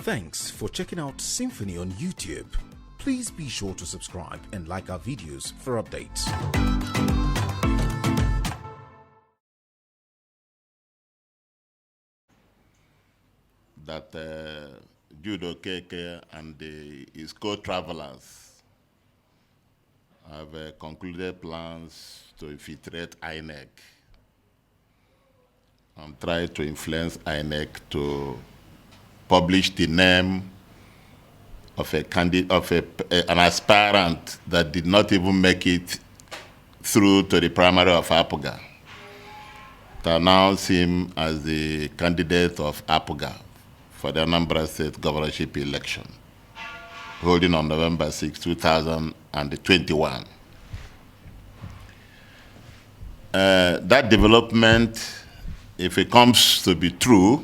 Thanks for checking out SYMFONI on YouTube. Please be sure to subscribe and like our videos for updates. That Judo Keke and his co-travelers have concluded plans to infiltrate INEC and try to influence INEC to publish the name of a candidate, an aspirant that did not even make it through to the primary of APGA, to announce him as the candidate of APGA for the Anambra State Governorship Election, holding on November 6, 2021. That development, if it comes to be true,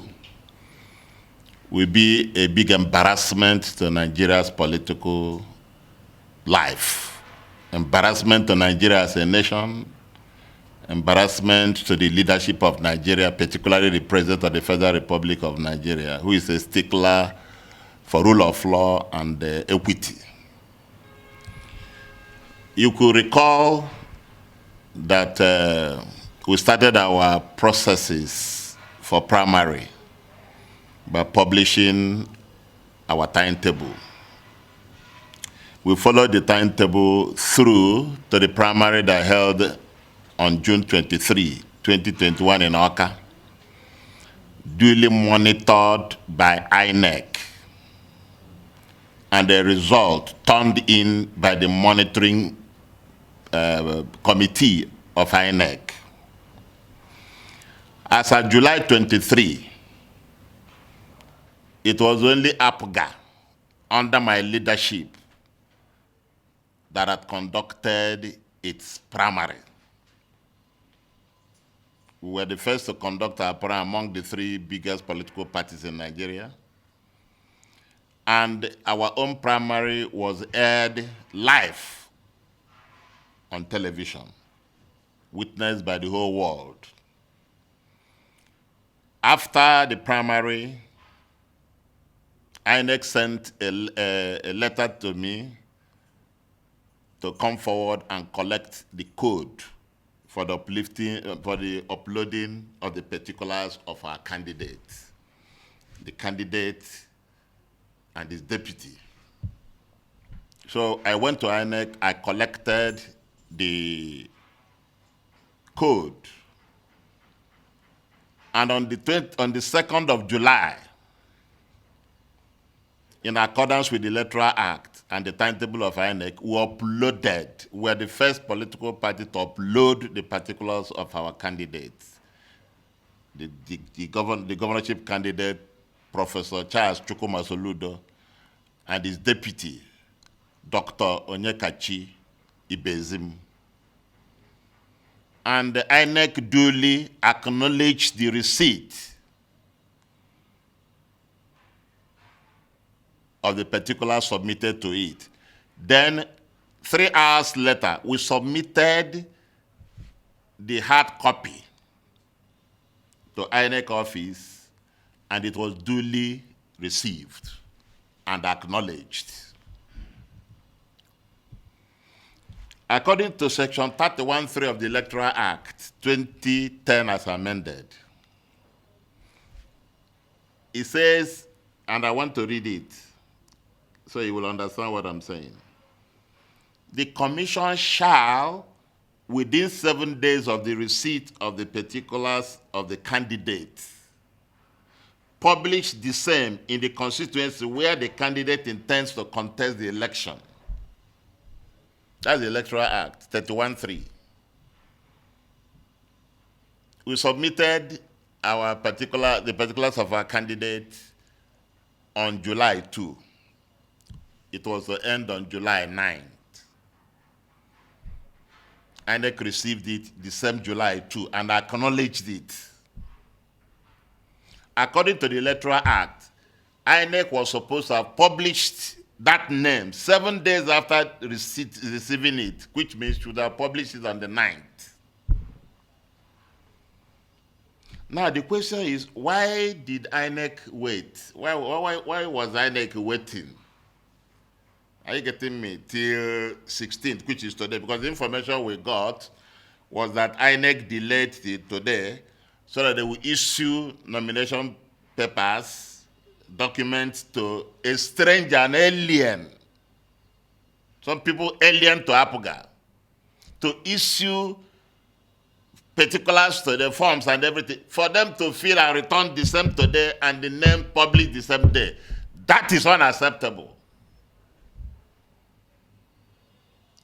will be a big embarrassment to Nigeria's political life. Embarrassment to Nigeria as a nation, embarrassment to the leadership of Nigeria, particularly the President of the Federal Republic of Nigeria, who is a stickler for rule of law and equity. You could recall that we started our processes for primary by publishing our timetable. We followed the timetable through to the primary that held on June 23, 2021 in Awka, duly monitored by INEC, and the result turned in by the monitoring committee of INEC. As of July 23, it was only APGA, under my leadership, that had conducted its primary. We were the first to conduct our primary among the three biggest political parties in Nigeria. And our own primary was aired live on television, witnessed by the whole world. After the primary, INEC sent a letter to me to come forward and collect the code for the uploading of the particulars of our candidates, the candidate and his deputy. So I went to INEC, I collected the code, and on the 2nd of July, in accordance with the Electoral Act and the timetable of INEC, we were the first political party to upload the particulars of our candidates. The governorship candidate, Professor Charles Chukwuma Soludo, and his deputy, Dr. Onyekachi Ibezim. And the INEC duly acknowledged the receipt of the particulars submitted to it. Then, 3 hours later, we submitted the hard copy to INEC office, and it was duly received and acknowledged. According to Section 31(3) of the Electoral Act, 2010 as amended, it says, and I want to read it, so you will understand what I'm saying. The Commission shall, within 7 days of the receipt of the particulars of the candidate, publish the same in the constituency where the candidate intends to contest the election. That's the Electoral Act, 31(3). We submitted the particulars of our candidate on July 2. It was to end on July 9th. INEC received it the same July 2 and acknowledged it. According to the Electoral Act, INEC was supposed to have published that name 7 days after receiving it, which means should have published it on the 9th. Now the question is, why did INEC wait? Why was INEC waiting? Are you getting me? Till 16th, which is today, because the information we got was that INEC delayed it today so that they will issue nomination papers, documents to a stranger, an alien. Some people alien to APGA, to issue particulars to the forms and everything, for them to fill and return the same today and the name published the same day. That is unacceptable.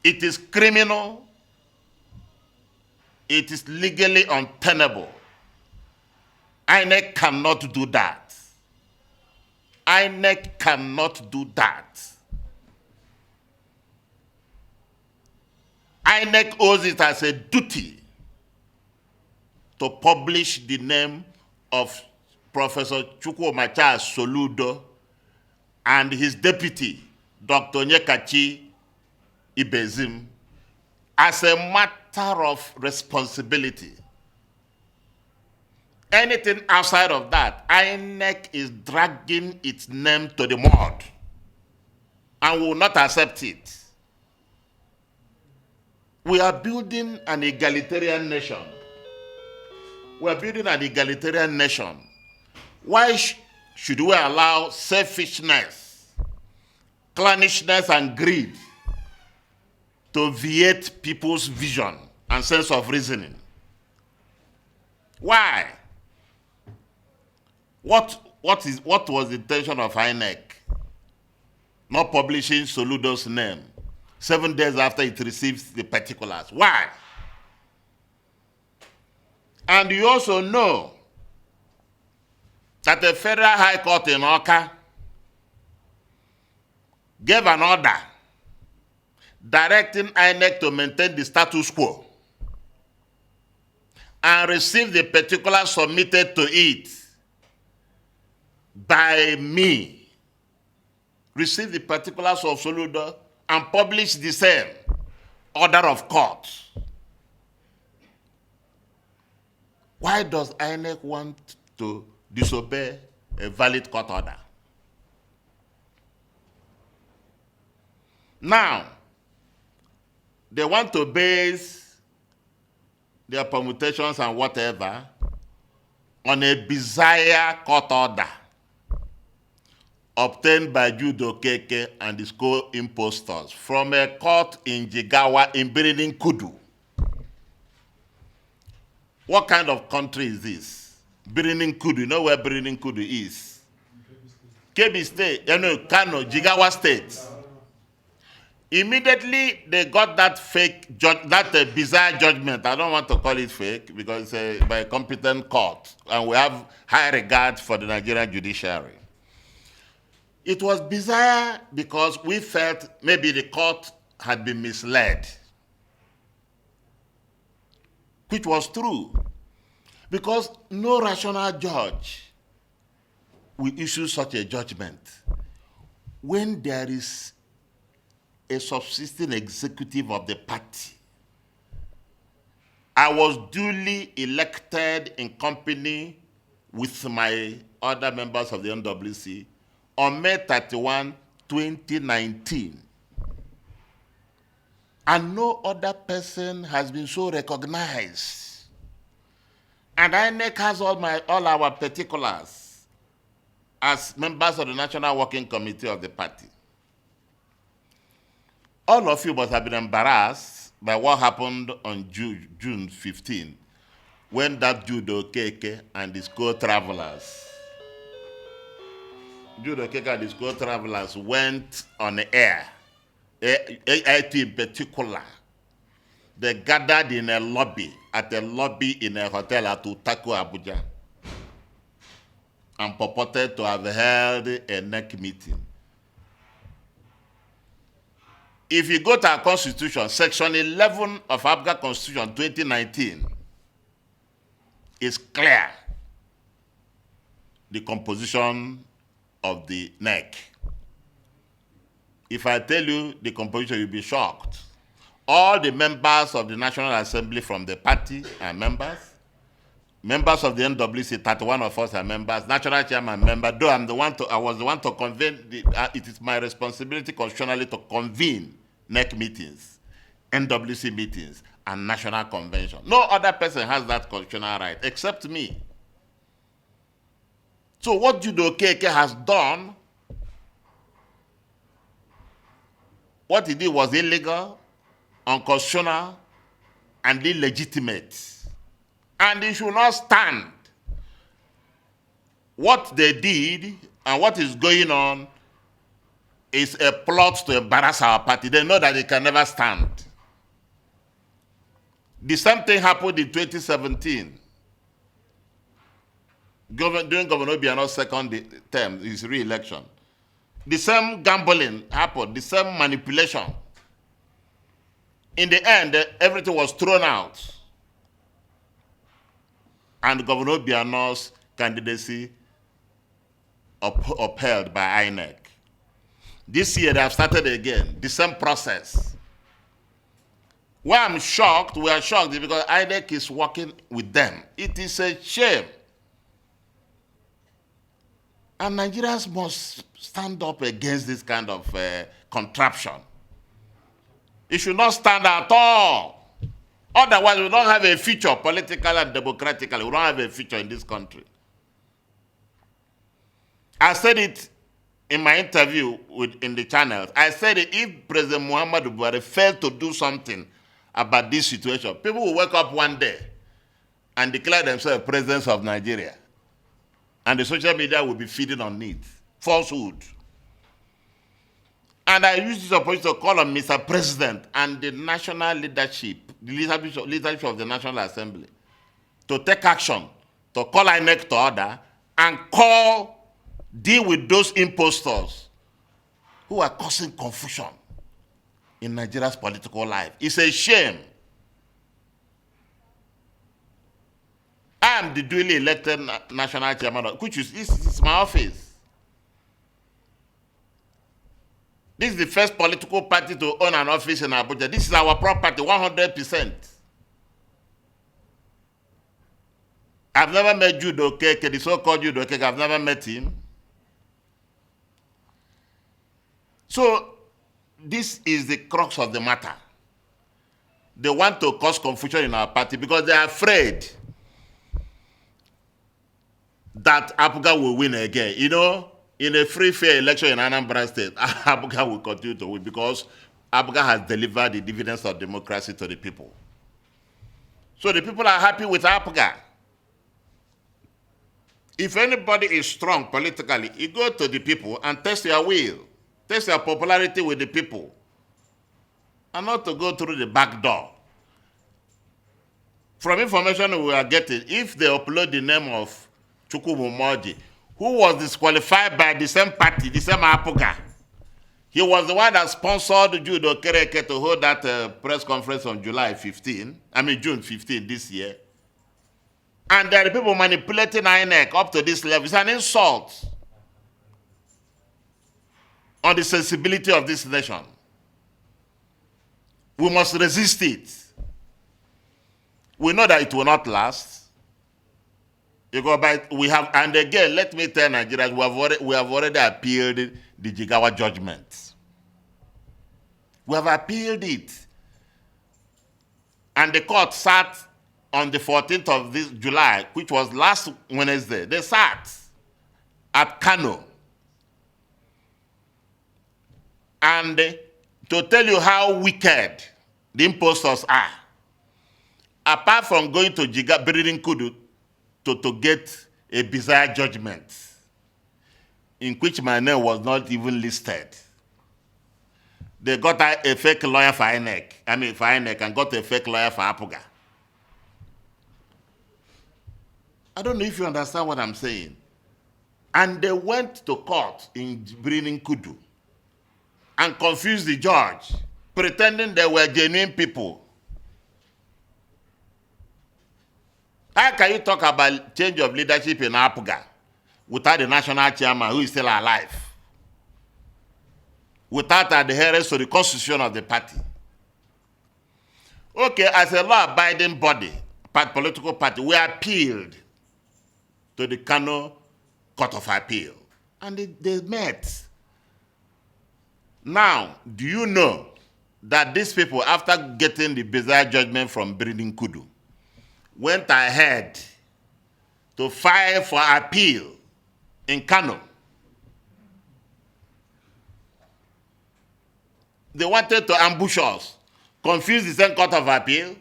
It is criminal. It is legally untenable. INEC cannot do that. INEC cannot do that. INEC owes it as a duty to publish the name of Professor Chukwuma Michael Soludo and his deputy, Dr. Nyekachi Ibezim, as a matter of responsibility. Anything outside of that, INEC is dragging its name to the mud and will not accept it. We are building an egalitarian nation. We are building an egalitarian nation. Why should we allow selfishness, clannishness, and greed to viate people's vision and sense of reasoning? Why? What was the intention of INEC not publishing Soludo's name 7 days after it receives the particulars? Why? And you also know that the Federal High Court in Awka gave an order directing INEC to maintain the status quo and receive the particulars submitted to it by me. Receive the particulars of Soludo and publish the same order of court. Why does INEC want to disobey a valid court order? Now, they want to base their permutations and whatever on a bizarre court order obtained by Jude Okeke and his co-impostors from a court in Jigawa in Birnin Kudu. What kind of country is this? Birnin Kudu, you know where Birnin Kudu is? Kebbi State, Kano, Jigawa State. Immediately they got that bizarre judgment. I don't want to call it fake because it's by a competent court, and we have high regard for the Nigerian judiciary. It was bizarre because we felt maybe the court had been misled, which was true, because no rational judge will issue such a judgment when there is a subsisting executive of the party. I was duly elected in company with my other members of the NWC on May 31, 2019. And no other person has been so recognized. And INEC has all our particulars as members of the National Working Committee of the party. All of you must have been embarrassed by what happened on June 15, when that Jude Okeke and his co-travelers went on the air, AIT in particular. They gathered in a lobby, in a hotel at Utaku, Abuja, and purported to have held a NEC meeting. If you go to our constitution, section 11 of APGA Constitution 2019 is clear. The composition of the NEC. If I tell you the composition, you'll be shocked. All the members of the National Assembly from the party are members. Members of the NWC, 31 of us are members. National chairman member. Though I was the one to convene. It is my responsibility constitutionally to convene NEC meetings, NWC meetings, and national convention. No other person has that constitutional right except me. So what Judo Okeke has done, what he did was illegal, unconstitutional, and illegitimate. And it should not stand. What they did and what is going on is a plot to embarrass our party. They know that it can never stand. The same thing happened in 2017. During Governor Obiano's second term, his re-election. The same gambling happened, the same manipulation. In the end, everything was thrown out. And Governor Obiano's candidacy upheld by INEC. This year they have started again, the same process. Why I'm shocked, we are shocked because INEC is working with them. It is a shame. And Nigerians must stand up against this kind of contraption. It should not stand at all. Otherwise, we don't have a future politically and democratically. We don't have a future in this country. I said it in my interview in the channels. I said it, if President Muhammadu Buhari failed to do something about this situation, people will wake up one day and declare themselves presidents of Nigeria. And the social media will be feeding on it. Falsehood. And I use this opportunity to call on Mr. President and the national leadership, the leadership of the National Assembly, to take action, to call INEC to order, and deal with those imposters who are causing confusion in Nigeria's political life. It's a shame. I am the duly elected national chairman, which is my office. This is the first political party to own an office in Abuja. This is our property, 100%. I've never met Judo Okeke, the so-called Judo Okeke. I've never met him. So, this is the crux of the matter. They want to cause confusion in our party because they are afraid that APGA will win again. You know, in a free, fair election in Anambra State, APGA will continue to win because APGA has delivered the dividends of democracy to the people. So the people are happy with APGA. If anybody is strong politically, you go to the people and test your will, test your popularity with the people, and not to go through the back door. From information we are getting, if they upload the name of Chukwuma Umeoji, who was disqualified by the same party, the same APGA. He was the one that sponsored Judo Okeke to hold that press conference on June 15 this year. And there are people manipulating INEC up to this level. It's an insult on the sensibility of this nation. We must resist it. We know that it will not last. And again, let me tell Nigerians, we have already appealed the Jigawa judgment. We have appealed it. And the court sat on the 14th of this July, which was last Wednesday. They sat at Kano. And to tell you how wicked the imposters are, apart from going to Birin Kudu to get a bizarre judgment in which my name was not even listed, they got a fake lawyer for INEC. And got a fake lawyer for APGA. I don't know if you understand what I'm saying. And they went to court in Birin Kudu and confused the judge, pretending they were genuine people. How can you talk about change of leadership in APGA without the national chairman who is still alive? Without adherence to the constitution of the party? Okay, as a law-abiding body, political party, we appealed to the Kano Court of Appeal. And they met. Now, do you know that these people, after getting the bizarre judgment from Breeding Kudu, went ahead to file for appeal in Kano? They wanted to ambush us, confuse the same Court of Appeal,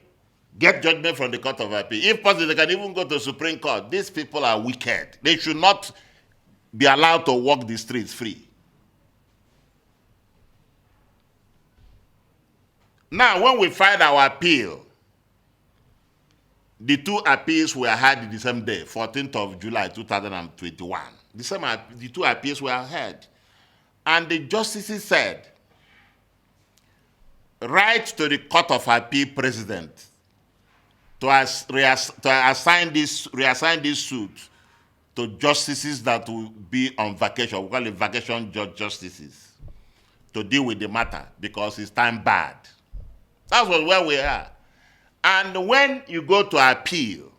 get judgment from the Court of Appeal. If possible, they can even go to Supreme Court. These people are wicked. They should not be allowed to walk the streets free. Now, when we filed our appeal, the two appeals were heard the same day, 14th of July, 2021. The two appeals were heard. And the justices said, write to the Court of Appeal president to reassign this suit to justices that will be on vacation. We call it vacation justices, to deal with the matter because it's time bad. That's where we are. And when you go to appeal,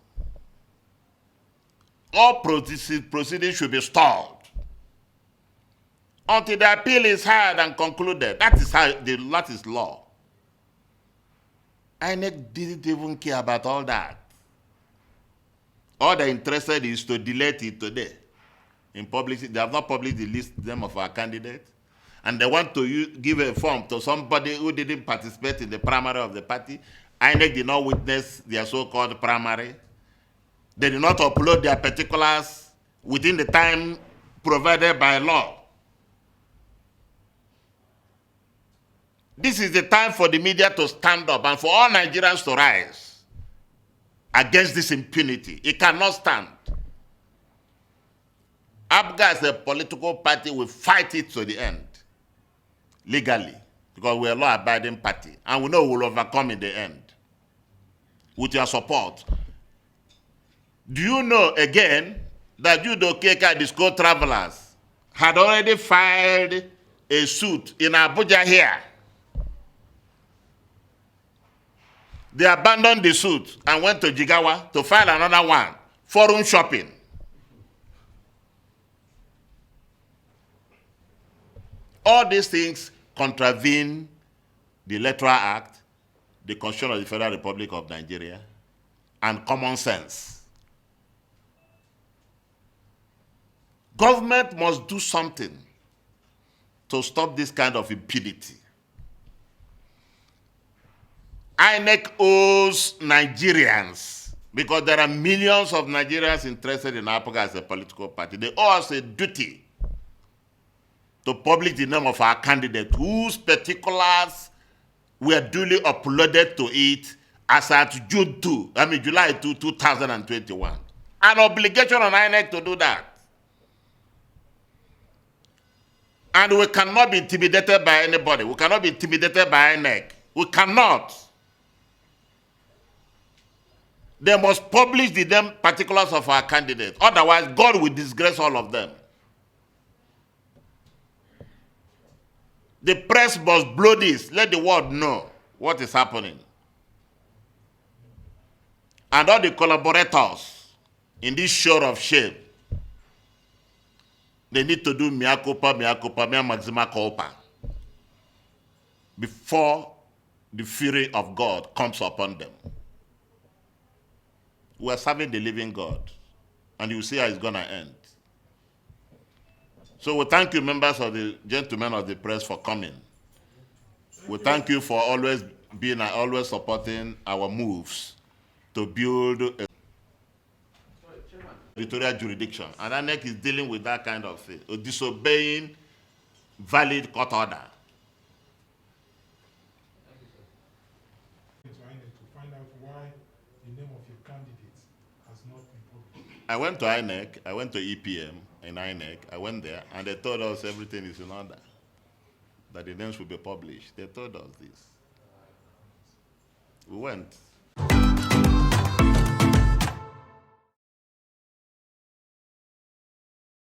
all proceedings should be stalled until the appeal is heard and concluded. That is law. INEC didn't even care about all that. All they're interested is to delete it today. In publicity, they have not published the list name of our candidates. And they want to give a form to somebody who didn't participate in the primary of the party. INEC did not witness their so-called primary. They did not upload their particulars within the time provided by law. This is the time for the media to stand up and for all Nigerians to rise against this impunity. It cannot stand. APGA as a political party will fight it to the end, legally, because we're a law-abiding party, and we know we'll overcome in the end with your support. Do you know, again, that Judo Keka Disco Travelers had already filed a suit in Abuja here? They abandoned the suit and went to Jigawa to file another one, forum shopping. All these things contravene the Electoral Act, the Constitution of the Federal Republic of Nigeria, and common sense. Government must do something to stop this kind of impunity. INEC owes Nigerians, because there are millions of Nigerians interested in APGA as a political party. They owe us a duty to publish the name of our candidate whose particulars were duly uploaded to it as at July 2, 2021. An obligation on INEC to do that. And we cannot be intimidated by anybody. We cannot be intimidated by INEC. We cannot. They must publish the name particulars of our candidate. Otherwise, God will disgrace all of them. The press must blow this. Let the world know what is happening. And all the collaborators in this show of shame, they need to do mea culpa, mea maxima culpa before the fury of God comes upon them. We are serving the living God, and you see how it's going to end. So we thank you, members of the gentlemen of the press, for coming. We thank you for always supporting our moves to build a territorial jurisdiction. And INEC is dealing with that kind of thing, disobeying valid court order. To find out why the name of your candidate has not been published. I went to INEC, I went to EPM in INEC, I went there, and they told us everything is in order, that the names will be published. They told us this. We went.